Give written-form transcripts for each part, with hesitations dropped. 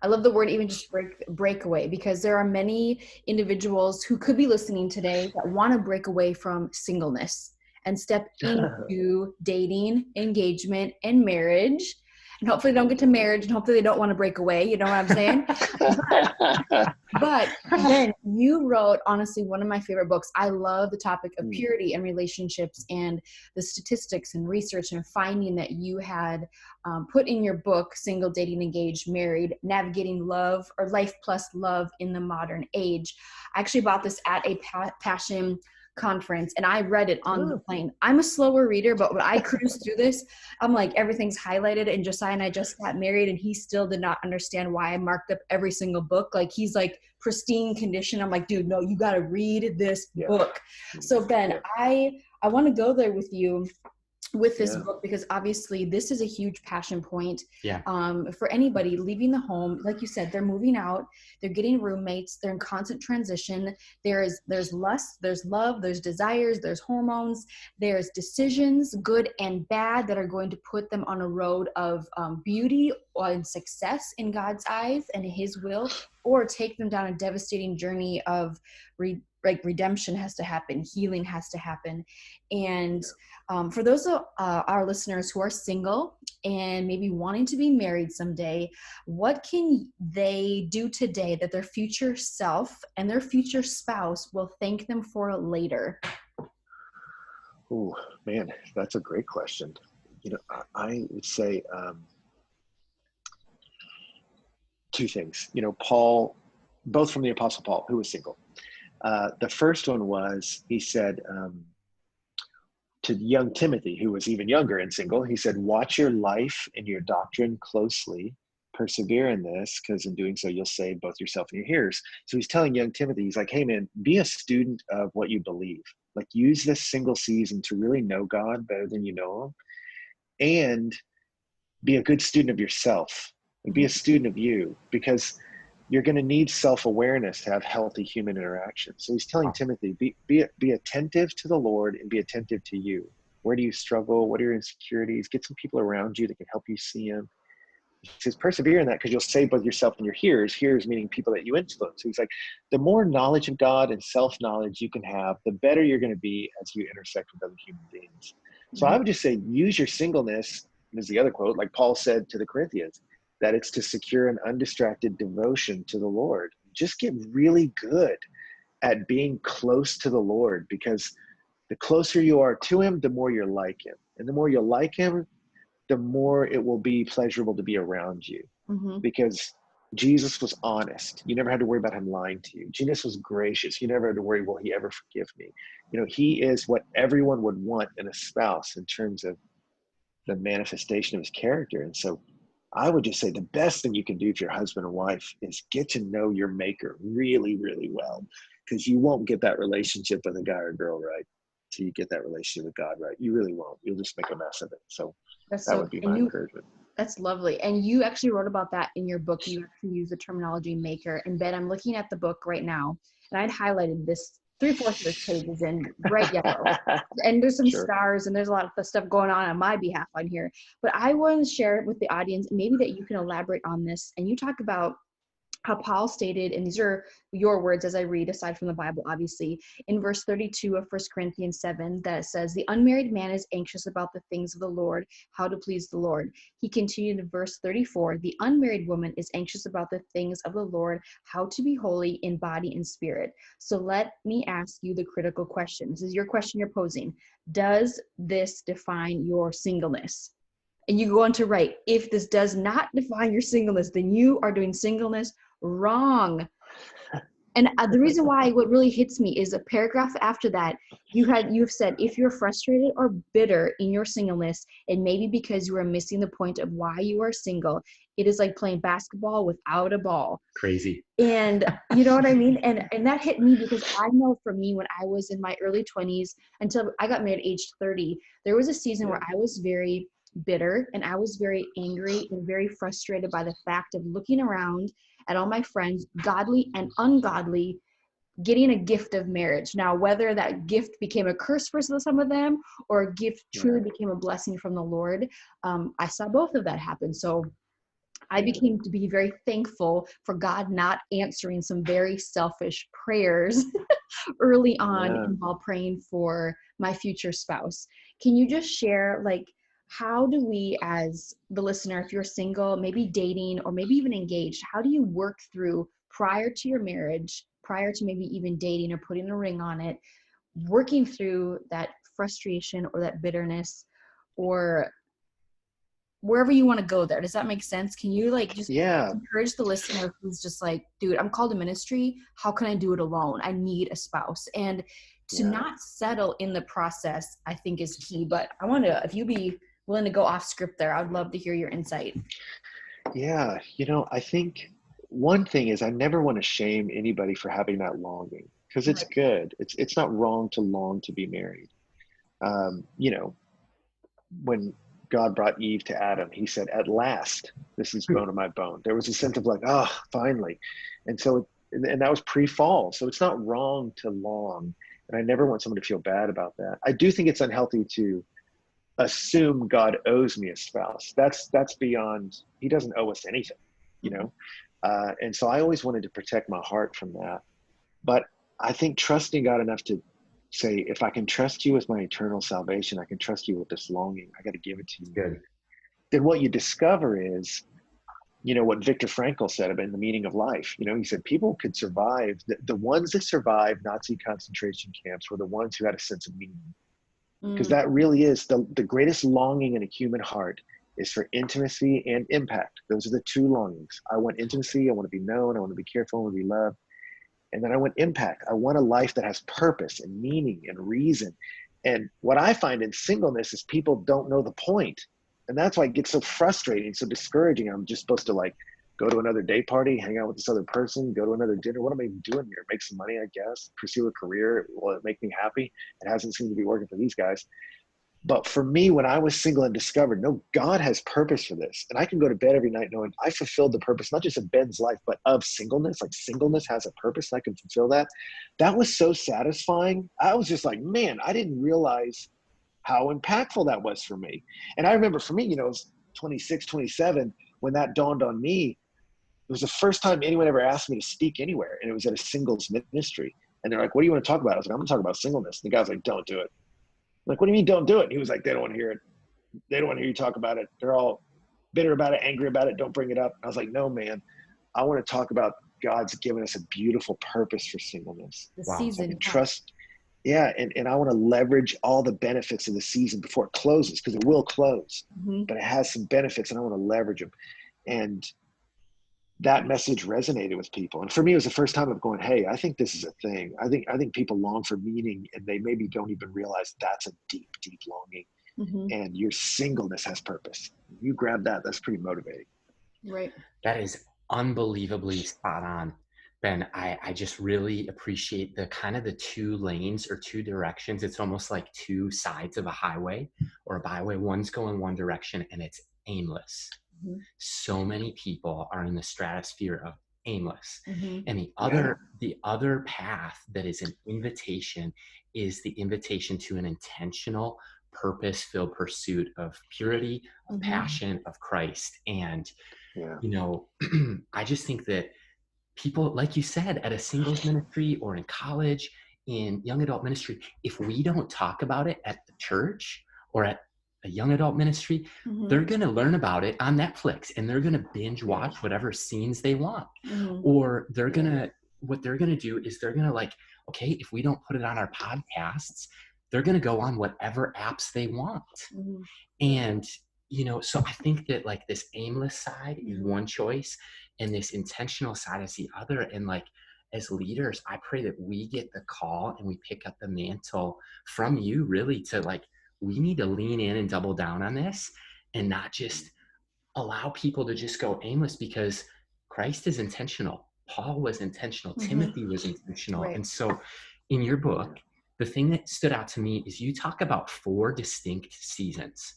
I love the word even just breakaway, because there are many individuals who could be listening today that want to break away from singleness and step into dating, engagement, and marriage. And hopefully they don't get to marriage, and hopefully they don't want to break away. You know what I'm saying? But then you wrote, honestly, one of my favorite books. I love the topic of purity and relationships, and the statistics and research and finding that you had put in your book, Single, Dating, Engaged, Married, Navigating Love or Life Plus Love in the Modern Age. I actually bought this at a Passion conference, and I read it on the plane. I'm a slower reader, but when I cruise through this, I'm like, everything's highlighted. And Josiah and I just got married, and he still did not understand why I marked up every single book. Like, he's like pristine condition. I'm like, dude, no, you got to read this book. So Ben, I want to go there with you with this book, because obviously this is a huge passion point for anybody leaving the home. Like you said, they're moving out, they're getting roommates, they're in constant transition. There's lust, there's love, there's desires, there's hormones, there's decisions, good and bad, that are going to put them on a road of beauty and success in God's eyes and his will, or take them down a devastating journey of redemption has to happen, healing has to happen. And for those of our listeners who are single and maybe wanting to be married someday, what can they do today that their future self and their future spouse will thank them for later? Oh, man, that's a great question. I would say two things. Paul, both from the Apostle Paul, who was single. The first one was, he said, to young Timothy, who was even younger and single, he said, watch your life and your doctrine closely, persevere in this, because in doing so, you'll save both yourself and your hearers. So he's telling young Timothy, he's like, hey man, be a student of what you believe. Like, use this single season to really know God better than you know him, and be a good student of yourself, and be a student of you, because you're going to need self-awareness to have healthy human interaction. So he's telling Timothy, be attentive to the Lord and be attentive to you. Where do you struggle? What are your insecurities? Get some people around you that can help you see him. He says, persevere in that, because you'll save both yourself and your hearers. Hearers meaning people that you influence. So he's like, the more knowledge of God and self-knowledge you can have, the better you're going to be as you intersect with other human beings. So I would just say, use your singleness, and there's the other quote, like Paul said to the Corinthians, that it's to secure an undistracted devotion to the Lord. Just get really good at being close to the Lord, because the closer you are to him, the more you're like him. And the more you like him, the more it will be pleasurable to be around you. Because Jesus was honest. You never had to worry about him lying to you. Jesus was gracious. You never had to worry, will he ever forgive me? He is what everyone would want in a spouse in terms of the manifestation of his character. And so I would just say the best thing you can do for your husband or wife is get to know your maker really, really well, because you won't get that relationship with a guy or girl right till you get that relationship with God right. You really won't. You'll just make a mess of it. So that would be my encouragement. That's lovely. And you actually wrote about that in your book. You actually use the terminology maker. And Ben, I'm looking at the book right now, and I'd highlighted this 3/4 of this page is in bright yellow. And there's some stars, and there's a lot of stuff going on my behalf on here. But I want to share it with the audience, and maybe that you can elaborate on this. And you talk about how Paul stated, and these are your words as I read, aside from the Bible, obviously, in verse 32 of 1 Corinthians 7, that says, the unmarried man is anxious about the things of the Lord, how to please the Lord. He continued in verse 34, the unmarried woman is anxious about the things of the Lord, how to be holy in body and spirit. So let me ask you the critical question. This is your question you're posing. Does this define your singleness? And you go on to write, if this does not define your singleness, then you are doing singleness wrong. And the reason why what really hits me is a paragraph after that, you've said, if you're frustrated or bitter in your singleness, and maybe because you are missing the point of why you are single, it is like playing basketball without a ball. Crazy. And you know what I mean? And that hit me, because I know for me, when I was in my early 20s until I got married at age 30, there was a season where I was very bitter, and I was very angry and very frustrated by the fact of looking around at all my friends, godly and ungodly, getting a gift of marriage. Now, whether that gift became a curse for some of them, or a gift truly became a blessing from the Lord, I saw both of that happen. So I became to be very thankful for God not answering some very selfish prayers early on while praying for my future spouse. Can you just share, like, how do we, as the listener, if you're single, maybe dating, or maybe even engaged, how do you work through prior to your marriage, prior to maybe even dating or putting a ring on it, working through that frustration or that bitterness, or wherever you want to go there? Does that make sense? Can you like just encourage the listener who's just like, dude, I'm called to ministry. How can I do it alone? I need a spouse. And to not settle in the process, I think, is key. But I want to, if you'd be willing to go off script there, I'd love to hear your insight. Yeah. I think one thing is I never want to shame anybody for having that longing, because it's good. It's not wrong to long to be married. When God brought Eve to Adam, he said, at last, this is bone of my bone. There was a sense of like, oh, finally. And so, and that was pre-fall. So it's not wrong to long. And I never want someone to feel bad about that. I do think it's unhealthy to assume God owes me a spouse. That's beyond, he doesn't owe us anything, and so I always wanted to protect my heart from that. But I think trusting God enough to say, if I can trust you with my eternal salvation, I can trust you with this longing. I got to give it to you. Good. Then what you discover is, what Viktor Frankl said about the meaning of life. He said people could survive. The ones that survived Nazi concentration camps were the ones who had a sense of meaning. Because that really is the greatest longing in a human heart is for intimacy and impact. Those are the two longings. I want intimacy. I want to be known. I want to be careful. I want to be loved. And then I want impact. I want a life that has purpose and meaning and reason. And what I find in singleness is people don't know the point. And that's why it gets so frustrating, so discouraging. I'm just supposed to like go to another day party, hang out with this other person, go to another dinner. What am I even doing here? Make some money, I guess, pursue a career. Will it make me happy? It hasn't seemed to be working for these guys. But for me, when I was single and discovered, no, God has purpose for this. And I can go to bed every night knowing I fulfilled the purpose, not just of Ben's life, but of singleness. Like singleness has a purpose and I can fulfill that. That was so satisfying. I was just like, man, I didn't realize how impactful that was for me. And I remember for me, I was 26, 27, when that dawned on me. It was the first time anyone ever asked me to speak anywhere. And it was at a singles ministry. And they're like, what do you want to talk about? I was like, I'm going to talk about singleness. And the guy's like, don't do it. I'm like, what do you mean don't do it? And he was like, they don't want to hear it. They don't want to hear you talk about it. They're all bitter about it, angry about it. Don't bring it up. And I was like, no, man, I want to talk about God's given us a beautiful purpose for singleness. The season. And trust. Yeah. And I want to leverage all the benefits of the season before it closes, because it will close, but it has some benefits and I want to leverage them. And that message resonated with people. And for me, it was the first time of going, hey, I think this is a thing. I think people long for meaning and they maybe don't even realize that's a deep, deep longing. And your singleness has purpose. You grab that, that's pretty motivating. Right. That is unbelievably spot on, Ben. I just really appreciate the kind of the two lanes or two directions. It's almost like two sides of a highway or a byway. One's going one direction and it's aimless. So many people are in the stratosphere of aimless. And the other path that is an invitation is the invitation to an intentional, purpose-filled pursuit of purity, of passion, of Christ. And, I just think that people, like you said, at a singles ministry or in college, in young adult ministry, if we don't talk about it at the church or at a young adult ministry, they're going to learn about it on Netflix and they're going to binge watch whatever scenes they want. Or they're going to, what they're going to do is they're going to like, okay, if we don't put it on our podcasts, they're going to go on whatever apps they want. And, so I think that like this aimless side is one choice and this intentional side is the other. And like, as leaders, I pray that we get the call and we pick up the mantle from you really to like, we need to lean in and double down on this and not just allow people to just go aimless, because Christ is intentional. Paul was intentional. Timothy was intentional. And so in your book, the thing that stood out to me is you talk about 4 distinct seasons.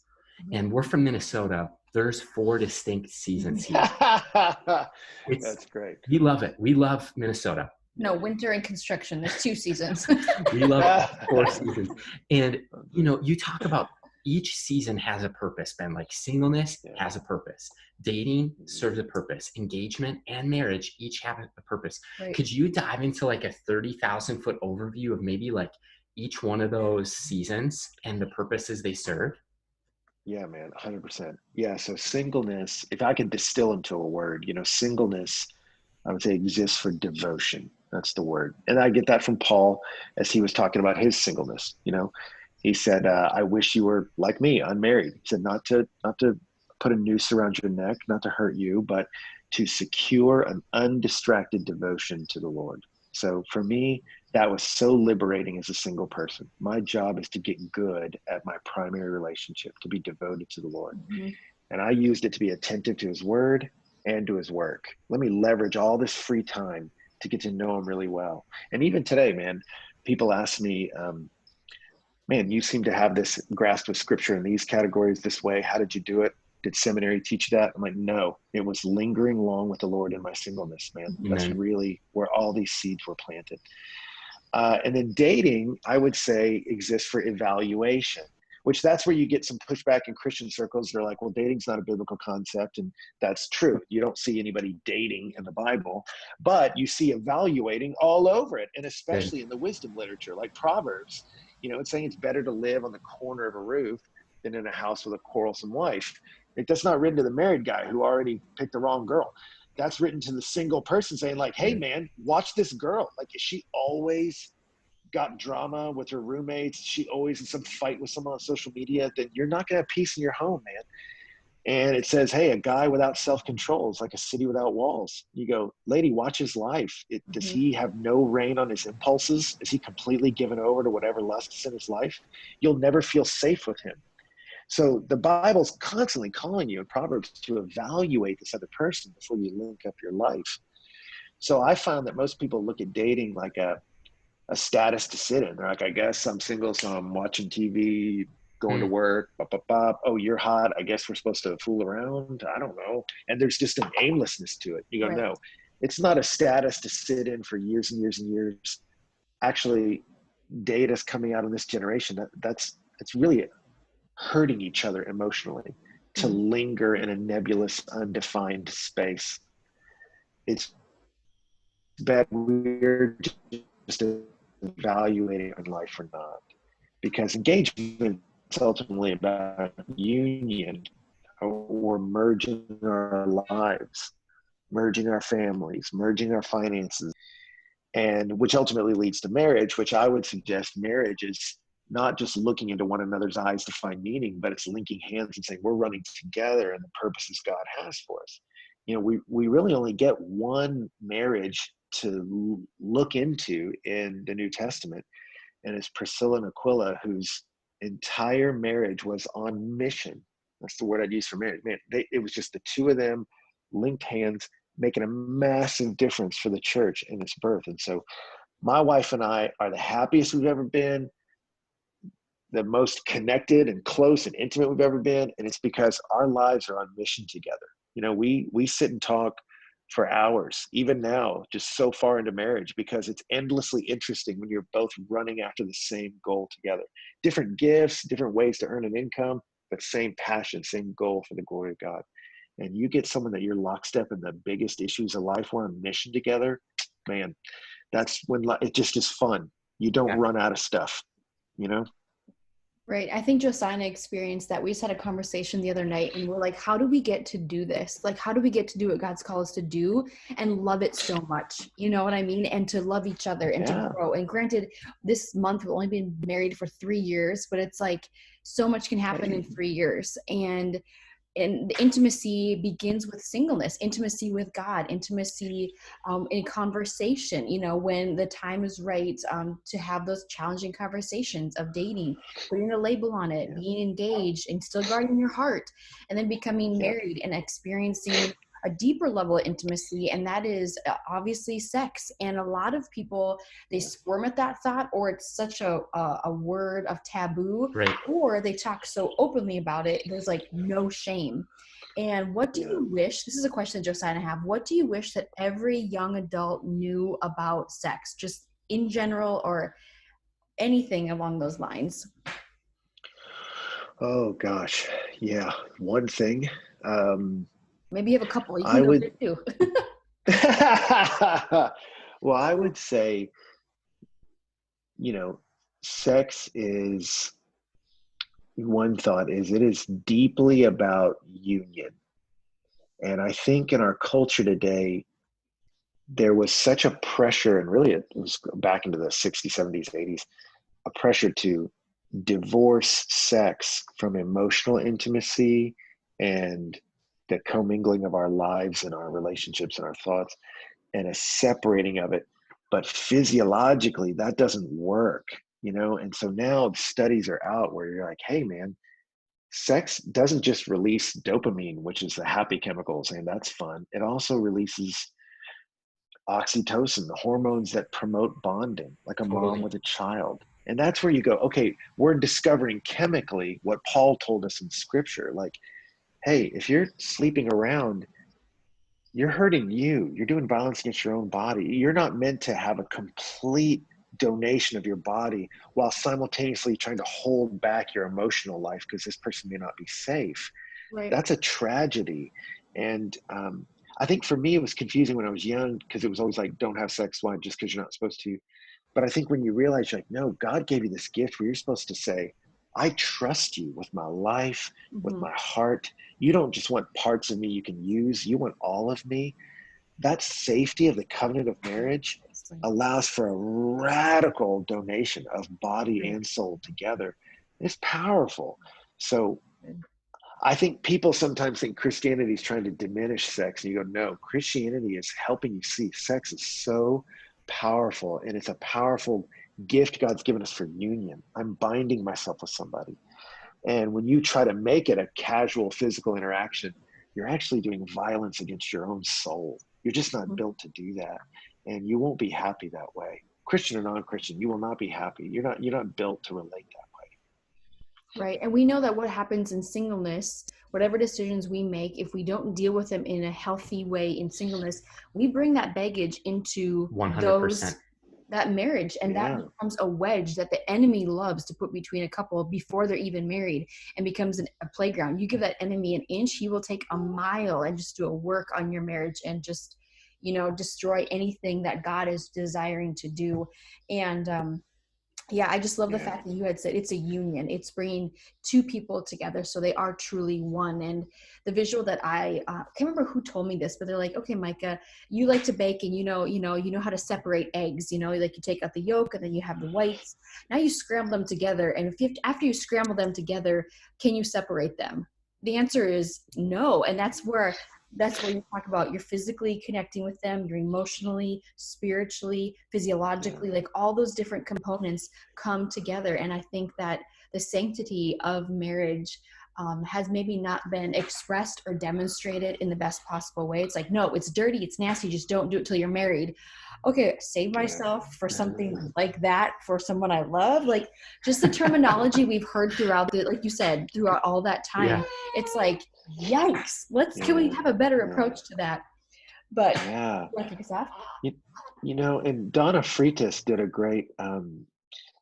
And we're from Minnesota. There's 4 distinct seasons here. That's great. We love it. We love Minnesota. No, winter and construction. There's 2 seasons. We love 4 seasons. And, you talk about each season has a purpose, Ben. Like singleness has a purpose. Dating serves a purpose. Engagement and marriage each have a purpose. Right. Could you dive into like a 30,000 foot overview of maybe like each one of those seasons and the purposes they serve? Yeah, man, 100%. Yeah, so singleness, if I could distill into a word, singleness, I would say exists for devotion. That's the word. And I get that from Paul as he was talking about his singleness. He said, I wish you were like me, unmarried. He said, not to put a noose around your neck, not to hurt you, but to secure an undistracted devotion to the Lord. So for me, that was so liberating as a single person. My job is to get good at my primary relationship, to be devoted to the Lord. Mm-hmm. And I used it to be attentive to his word and to his work. Let me leverage all this free time to get to know him really well. And even today, man, people ask me, man, you seem to have this grasp of scripture in these categories this way. How did you do it? Did seminary teach you that? I'm like, no, it was lingering along with the Lord in my singleness, man. Amen. That's really where all these seeds were planted. And then dating, I would say, exists for evaluation, which that's where you get some pushback in Christian circles. They're like, well, dating's not a biblical concept. And that's true. You don't see anybody dating in the Bible, but you see evaluating all over it. And especially in the wisdom literature, like Proverbs, it's saying it's better to live on the corner of a roof than in a house with a quarrelsome wife. That's not written to the married guy who already picked the wrong girl. That's written to the single person saying like, hey man, watch this girl. Like, is she always got drama with her roommates? Is she always in some fight with someone on social media? Then you're not going to have peace in your home, man. And it says, hey, a guy without self-control is like a city without walls. You go, lady, watch his life. Does he have no rein on his impulses? Is he completely given over to whatever lusts in his life? You'll never feel safe with him. So the Bible's constantly calling you in Proverbs to evaluate this other person before you link up your life. So I found that most people look at dating like a status to sit in. They're like, I guess I'm single, so I'm watching TV, going to work, oh, you're hot, I guess we're supposed to fool around. I don't know. And there's just an aimlessness to it. You go, no, it's not a status to sit in for years and years and years. Actually, data's coming out in this generation. It's really hurting each other emotionally to linger in a nebulous, undefined space. It's bad. We're just evaluating our life or not, because engagement is ultimately about union, or merging our lives, merging our families, merging our finances, and which ultimately leads to marriage, which I would suggest marriage is not just looking into one another's eyes to find meaning, but it's linking hands and saying we're running together in the purposes God has for us. We really only get one marriage to look into in the New Testament, and it's Priscilla and Aquila, whose entire marriage was on mission. That's the word I'd use for marriage. Man, it was just the two of them linked hands, making a massive difference for the church in its birth. And so my wife and I are the happiest we've ever been, the most connected and close and intimate we've ever been. And it's because our lives are on mission together. We sit and talk for hours, even now, just so far into marriage, because it's endlessly interesting when you're both running after the same goal together. Different gifts, different ways to earn an income, but same passion, same goal for the glory of God. And you get someone that you're lockstep in the biggest issues of life, we're on mission together, man, that's when it just is fun. You don't run out of stuff, Right. I think Josiah and I experienced that. We just had a conversation the other night and we're like, how do we get to do this? Like, how do we get to do what God's called us to do and love it so much? You know what I mean? And to love each other and to grow. And granted, this month we've only been married for 3 years, but it's like so much can happen in 3 years. And the intimacy begins with singleness, intimacy with God, intimacy in conversation, when the time is right to have those challenging conversations of dating, putting a label on it, being engaged and still guarding your heart, and then becoming married and experiencing a deeper level of intimacy, and that is obviously sex. And a lot of people, they squirm at that thought, or it's such a word of taboo, or they talk so openly about it, there's like no shame. And what do you wish, this is a question that Josiah and I have, what do you wish that every young adult knew about sex, just in general, or anything along those lines? Oh gosh. Yeah. One thing. Maybe you have a couple. You I can go would, there too. well, I would say, sex is, one thought is it is deeply about union. And I think in our culture today, there was such a pressure, and really it was back into the 60s, 70s, 80s, a pressure to divorce sex from emotional intimacy and the commingling of our lives and our relationships and our thoughts, and a separating of it. But physiologically, that doesn't work, And so now studies are out where you're like, hey, man, sex doesn't just release dopamine, which is the happy chemicals, and that's fun. It also releases oxytocin, the hormones that promote bonding, like a mom Totally. with a child. And that's where you go, okay, we're discovering chemically what Paul told us in scripture. Like, hey, if you're sleeping around, you're hurting you. You're doing violence against your own body. You're not meant to have a complete donation of your body while simultaneously trying to hold back your emotional life because this person may not be safe. Right. That's a tragedy. And I think for me, it was confusing when I was young because it was always like, don't have sex, why? Just because you're not supposed to. But I think when you realize, you're like, no, God gave you this gift where you're supposed to say, I trust you with my life, with Mm-hmm. my heart. You don't just want parts of me you can use, you want all of me. That safety of the covenant of marriage allows for a radical donation of body and soul together. It's powerful. So I think people sometimes think Christianity is trying to diminish sex. And you go, no, Christianity is helping you see sex is so powerful, and it's a powerful gift God's given us for union. I'm binding myself with somebody. And when you try to make it a casual physical interaction, you're actually doing violence against your own soul. You're just not built to do that. And you won't be happy that way. Christian or non-Christian, you will not be happy. You're not built to relate that way. Right. And we know that what happens in singleness, whatever decisions we make, if we don't deal with them in a healthy way in singleness, we bring that baggage into 100%. that marriage, and that Yeah. becomes a wedge that the enemy loves to put between a couple before they're even married, and becomes a playground. You give that enemy an inch, he will take a mile and just do a work on your marriage and just, destroy anything that God is desiring to do. And yeah, I just love the Yeah. fact that you had said it's a union. It's bringing two people together so they are truly one. And the visual that I can't remember who told me this, but they're like, okay, Micah, you like to bake, and you know how to separate eggs. Like you take out the yolk and then you have the whites. Now you scramble them together, and after you scramble them together, can you separate them? The answer is no, and that's where you talk about you're physically connecting with them, you're emotionally, spiritually, Yeah. physiologically, like all those different components come together. And I think that the sanctity of marriage has maybe not been expressed or demonstrated in the best possible way. It's like, no, it's dirty, it's nasty, just don't do it till you're married. Okay, save Yeah. myself for something like that for someone I love. Like, just the terminology we've heard throughout like you said, throughout all that Yeah. time. It's like, yikes, can we Yeah. have a better Yeah. approach to that? But Yeah. like kick us off. You, and Donna Freitas did a great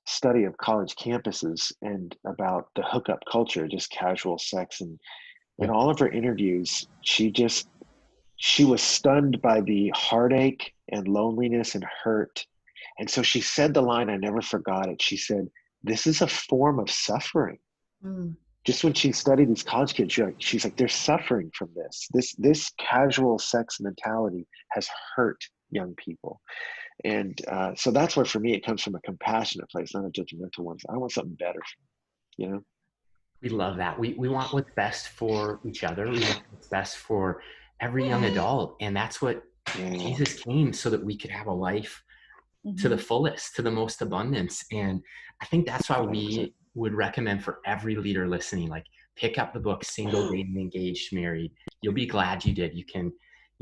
study of college campuses and about the hookup culture, just casual sex. And in Yeah. all of her interviews, she was stunned by the heartache and loneliness and hurt. And so she said the line, I never forgot it. She said, this is a form of suffering. Mm. Just when she studied these college kids, she's like, they're suffering from this. This casual sex mentality has hurt young people. And so that's where, for me, it comes from a compassionate place, not a judgmental one. I want something better, you know? We love that. We want what's best for each other. We want what's best for every young adult. And that's what Yeah, Jesus came so that we could have a life to the Mm-hmm. fullest, to the most abundance. And I think that's why 100%. we would recommend for every leader listening, like pick up the book, Single, Dating, Engaged, Married. You'll be glad you did. You can